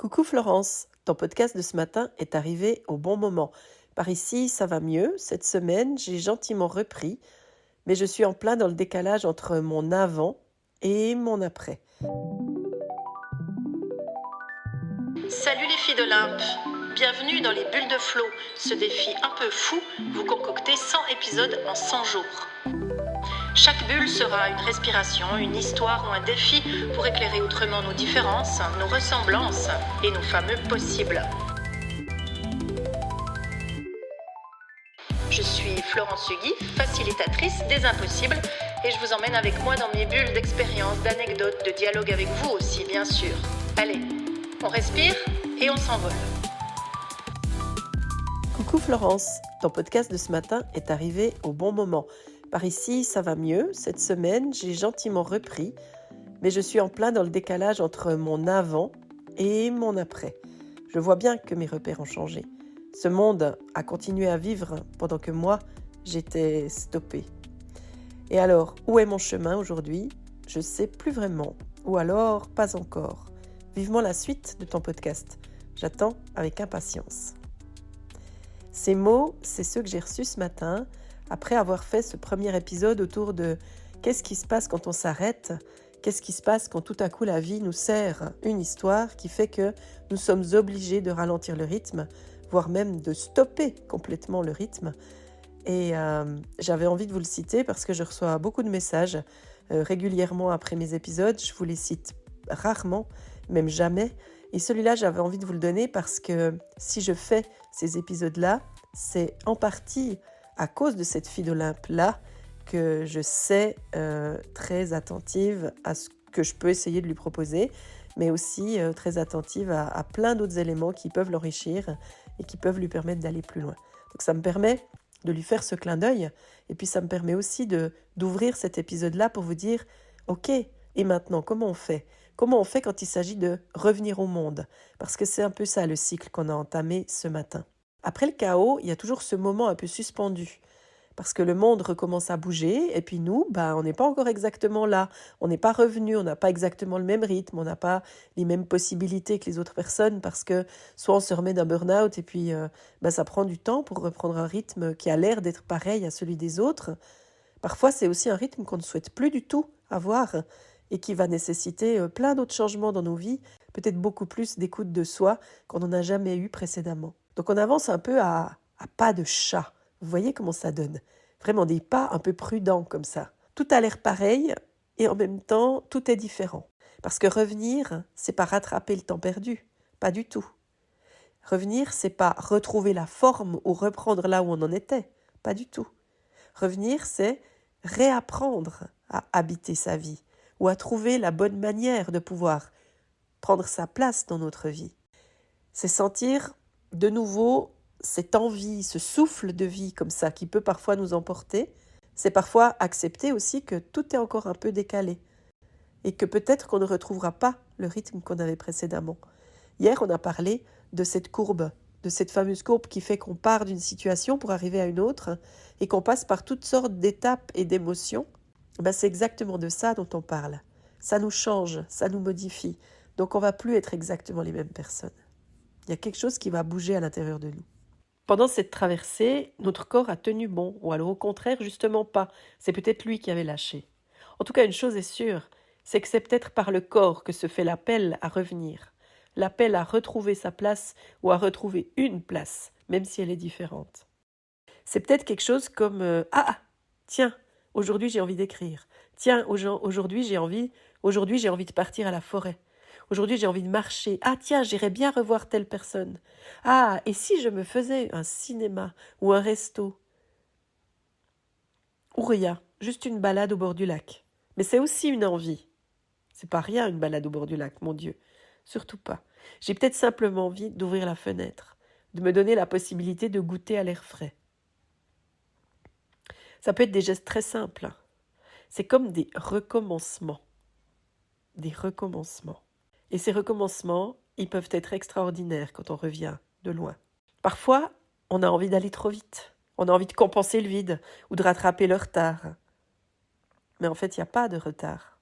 Coucou Florence, ton podcast de ce matin est arrivé au bon moment. Par ici, ça va mieux. Cette semaine, j'ai gentiment repris, mais je suis en plein dans le décalage entre mon avant et mon après. Salut les filles d'Olympe, bienvenue dans les bulles de flow, ce défi un peu fou, vous concoctez 100 épisodes en 100 jours. Chaque bulle sera une respiration, une histoire ou un défi pour éclairer autrement nos différences, nos ressemblances et nos fameux possibles. Je suis Florence Hugui, facilitatrice des impossibles, et je vous emmène avec moi dans mes bulles d'expériences, d'anecdotes, de dialogue avec vous aussi, bien sûr. Allez, on respire et on s'envole. Coucou Florence, ton podcast de ce matin est arrivé au bon moment. Par ici, ça va mieux. Cette semaine, j'ai gentiment repris, mais je suis en plein dans le décalage entre mon avant et mon après. Je vois bien que mes repères ont changé. Ce monde a continué à vivre pendant que moi, j'étais stoppée. Et alors, où est mon chemin aujourd'hui ? Je ne sais plus vraiment, ou alors pas encore. Vivement la suite de ton podcast. J'attends avec impatience. Ces mots, c'est ceux que j'ai reçus ce matin, après avoir fait ce premier épisode autour de qu'est-ce qui se passe quand on s'arrête, qu'est-ce qui se passe quand tout à coup la vie nous sert une histoire qui fait que nous sommes obligés de ralentir le rythme, voire même de stopper complètement le rythme. Et j'avais envie de vous le citer parce que je reçois beaucoup de messages régulièrement après mes épisodes. Je vous les cite rarement, même jamais. Et celui-là, j'avais envie de vous le donner parce que si je fais ces épisodes-là, c'est en partie à cause de cette fille d'Olympe-là que je sais très attentive à ce que je peux essayer de lui proposer, mais aussi très attentive à plein d'autres éléments qui peuvent l'enrichir et qui peuvent lui permettre d'aller plus loin. Donc ça me permet de lui faire ce clin d'œil, et puis ça me permet aussi d'ouvrir cet épisode-là pour vous dire « Ok, et maintenant, comment on fait ? Comment on fait quand il s'agit de revenir au monde ?» Parce que c'est un peu ça le cycle qu'on a entamé ce matin. Après le chaos, il y a toujours ce moment un peu suspendu, parce que le monde recommence à bouger, et puis nous, on n'est pas encore exactement là, on n'est pas revenu, on n'a pas exactement le même rythme, on n'a pas les mêmes possibilités que les autres personnes, parce que soit on se remet d'un burn-out, et puis ça prend du temps pour reprendre un rythme qui a l'air d'être pareil à celui des autres. Parfois, c'est aussi un rythme qu'on ne souhaite plus du tout avoir, et qui va nécessiter plein d'autres changements dans nos vies, peut-être beaucoup plus d'écoute de soi qu'on n'en a jamais eu précédemment. Donc on avance un peu à pas de chat. Vous voyez comment ça donne ? Vraiment des pas un peu prudents comme ça. Tout a l'air pareil et en même temps, tout est différent. Parce que revenir, c'est pas rattraper le temps perdu. Pas du tout. Revenir, c'est pas retrouver la forme ou reprendre là où on en était. Pas du tout. Revenir, c'est réapprendre à habiter sa vie ou à trouver la bonne manière de pouvoir prendre sa place dans notre vie. C'est sentir de nouveau cette envie, ce souffle de vie comme ça qui peut parfois nous emporter. C'est parfois accepter aussi que tout est encore un peu décalé et que peut-être qu'on ne retrouvera pas le rythme qu'on avait précédemment. Hier, on a parlé de cette courbe, de cette fameuse courbe qui fait qu'on part d'une situation pour arriver à une autre et qu'on passe par toutes sortes d'étapes et d'émotions. C'est exactement de ça dont on parle. Ça nous change, ça nous modifie. Donc on ne va plus être exactement les mêmes personnes. Il y a quelque chose qui va bouger à l'intérieur de nous. Pendant cette traversée, notre corps a tenu bon, ou alors au contraire, justement pas. C'est peut-être lui qui avait lâché. En tout cas, une chose est sûre, c'est que c'est peut-être par le corps que se fait l'appel à revenir, l'appel à retrouver sa place ou à retrouver une place, même si elle est différente. C'est peut-être quelque chose comme tiens, aujourd'hui j'ai envie d'écrire. Tiens, aujourd'hui j'ai envie de partir à la forêt. Aujourd'hui, j'ai envie de marcher. Ah tiens, j'irais bien revoir telle personne. Ah, et si je me faisais un cinéma ou un resto ? Ou rien, juste une balade au bord du lac. Mais c'est aussi une envie. C'est pas rien une balade au bord du lac, mon Dieu. Surtout pas. J'ai peut-être simplement envie d'ouvrir la fenêtre, de me donner la possibilité de goûter à l'air frais. Ça peut être des gestes très simples. C'est comme des recommencements. Des recommencements. Et ces recommencements, ils peuvent être extraordinaires quand on revient de loin. Parfois, on a envie d'aller trop vite. On a envie de compenser le vide ou de rattraper le retard. Mais en fait, il n'y a pas de retard.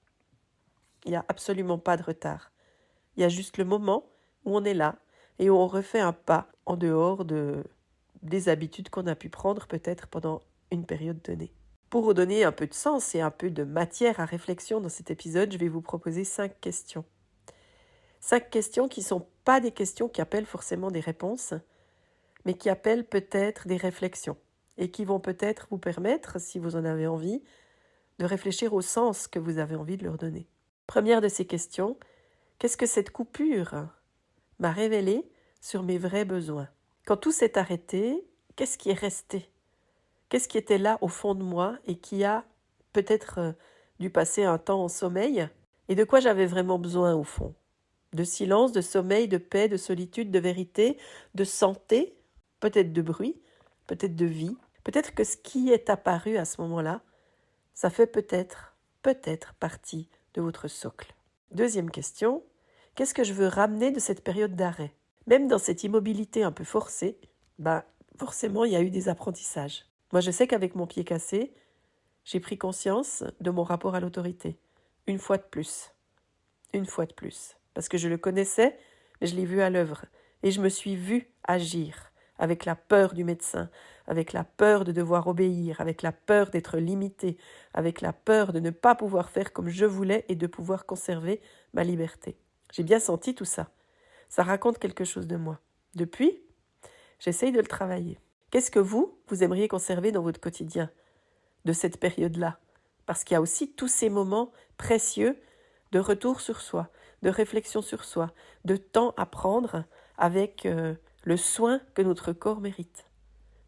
Il n'y a absolument pas de retard. Il y a juste le moment où on est là et où on refait un pas en dehors des habitudes qu'on a pu prendre peut-être pendant une période donnée. Pour redonner un peu de sens et un peu de matière à réflexion dans cet épisode, je vais vous proposer 5 questions. 5 questions qui ne sont pas des questions qui appellent forcément des réponses, mais qui appellent peut-être des réflexions et qui vont peut-être vous permettre, si vous en avez envie, de réfléchir au sens que vous avez envie de leur donner. Première de ces questions, qu'est-ce que cette coupure m'a révélé sur mes vrais besoins? Quand tout s'est arrêté, qu'est-ce qui est resté? Qu'est-ce qui était là au fond de moi et qui a peut-être dû passer un temps en sommeil? Et de quoi j'avais vraiment besoin au fond? De silence, de sommeil, de paix, de solitude, de vérité, de santé, peut-être de bruit, peut-être de vie. Peut-être que ce qui est apparu à ce moment-là, ça fait peut-être partie de votre socle. Deuxième question, qu'est-ce que je veux ramener de cette période d'arrêt? Même dans cette immobilité un peu forcée, forcément il y a eu des apprentissages. Moi je sais qu'avec mon pied cassé, j'ai pris conscience de mon rapport à l'autorité. Une fois de plus. Parce que je le connaissais, mais je l'ai vu à l'œuvre. Et je me suis vue agir avec la peur du médecin, avec la peur de devoir obéir, avec la peur d'être limitée, avec la peur de ne pas pouvoir faire comme je voulais et de pouvoir conserver ma liberté. J'ai bien senti tout ça. Ça raconte quelque chose de moi. Depuis, j'essaye de le travailler. Qu'est-ce que vous aimeriez conserver dans votre quotidien de cette période-là? Parce qu'il y a aussi tous ces moments précieux de retour sur soi, de réflexion sur soi, de temps à prendre avec le soin que notre corps mérite.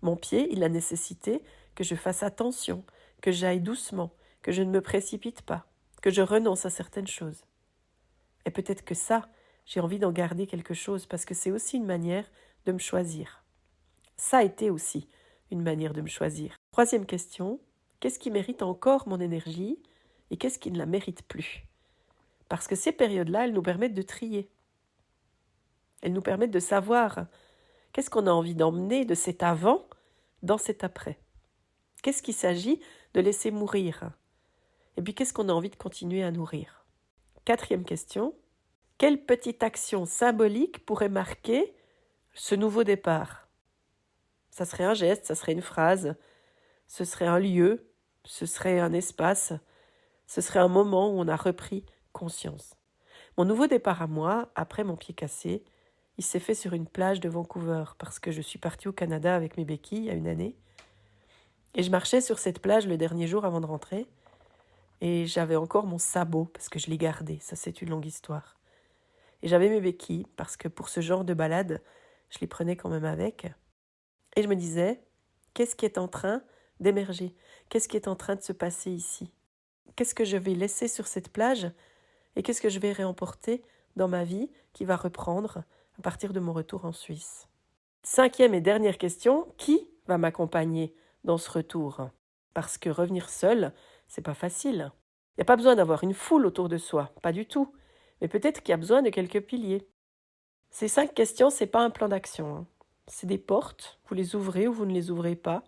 Mon pied, il a nécessité que je fasse attention, que j'aille doucement, que je ne me précipite pas, que je renonce à certaines choses. Et peut-être que ça, j'ai envie d'en garder quelque chose parce que c'est aussi une manière de me choisir. Ça a été aussi une manière de me choisir. Troisième question, qu'est-ce qui mérite encore mon énergie et qu'est-ce qui ne la mérite plus? Parce que ces périodes-là, elles nous permettent de trier. Elles nous permettent de savoir qu'est-ce qu'on a envie d'emmener de cet avant dans cet après. Qu'est-ce qu'il s'agit de laisser mourir? Et puis qu'est-ce qu'on a envie de continuer à nourrir? Quatrième question, quelle petite action symbolique pourrait marquer ce nouveau départ? Ça serait un geste, ça serait une phrase, ce serait un lieu, ce serait un espace, ce serait un moment où on a repris conscience. Mon nouveau départ à moi, après mon pied cassé, il s'est fait sur une plage de Vancouver parce que je suis partie au Canada avec mes béquilles il y a une année. Et je marchais sur cette plage le dernier jour avant de rentrer et j'avais encore mon sabot parce que je l'ai gardé, ça c'est une longue histoire. Et j'avais mes béquilles parce que pour ce genre de balade, je les prenais quand même avec. Et je me disais, qu'est-ce qui est en train d'émerger? Qu'est-ce qui est en train de se passer ici? Qu'est-ce que je vais laisser sur cette plage? Et qu'est-ce que je vais réemporter dans ma vie qui va reprendre à partir de mon retour en Suisse? Cinquième et dernière question, qui va m'accompagner dans ce retour? Parce que revenir seul, c'est pas facile. Il n'y a pas besoin d'avoir une foule autour de soi, pas du tout. Mais peut-être qu'il y a besoin de quelques piliers. Ces 5 questions, c'est pas un plan d'action. C'est des portes, vous les ouvrez ou vous ne les ouvrez pas.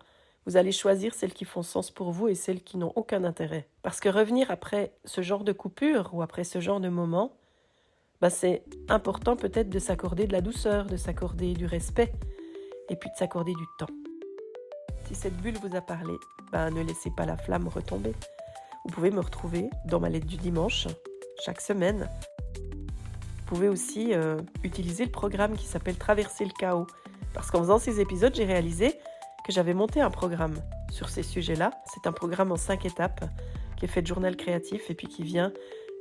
Vous allez choisir celles qui font sens pour vous et celles qui n'ont aucun intérêt. Parce que revenir après ce genre de coupure ou après ce genre de moment, c'est important peut-être de s'accorder de la douceur, de s'accorder du respect et puis de s'accorder du temps. Si cette bulle vous a parlé, ne laissez pas la flamme retomber. Vous pouvez me retrouver dans ma lettre du dimanche, chaque semaine. Vous pouvez aussi utiliser le programme qui s'appelle Traverser le chaos. Parce qu'en faisant ces épisodes, j'ai réalisé que j'avais monté un programme sur ces sujets-là. C'est un programme en 5 étapes qui est fait de journal créatif et puis qui vient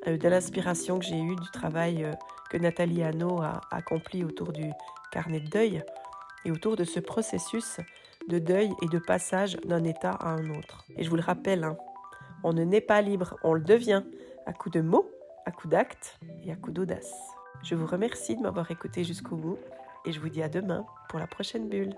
de l'inspiration que j'ai eue du travail que Nathalie Hanot a accompli autour du carnet de deuil et autour de ce processus de deuil et de passage d'un état à un autre. Et je vous le rappelle, on ne naît pas libre, on le devient à coups de mots, à coups d'actes et à coups d'audace. Je vous remercie de m'avoir écouté jusqu'au bout et je vous dis à demain pour la prochaine bulle.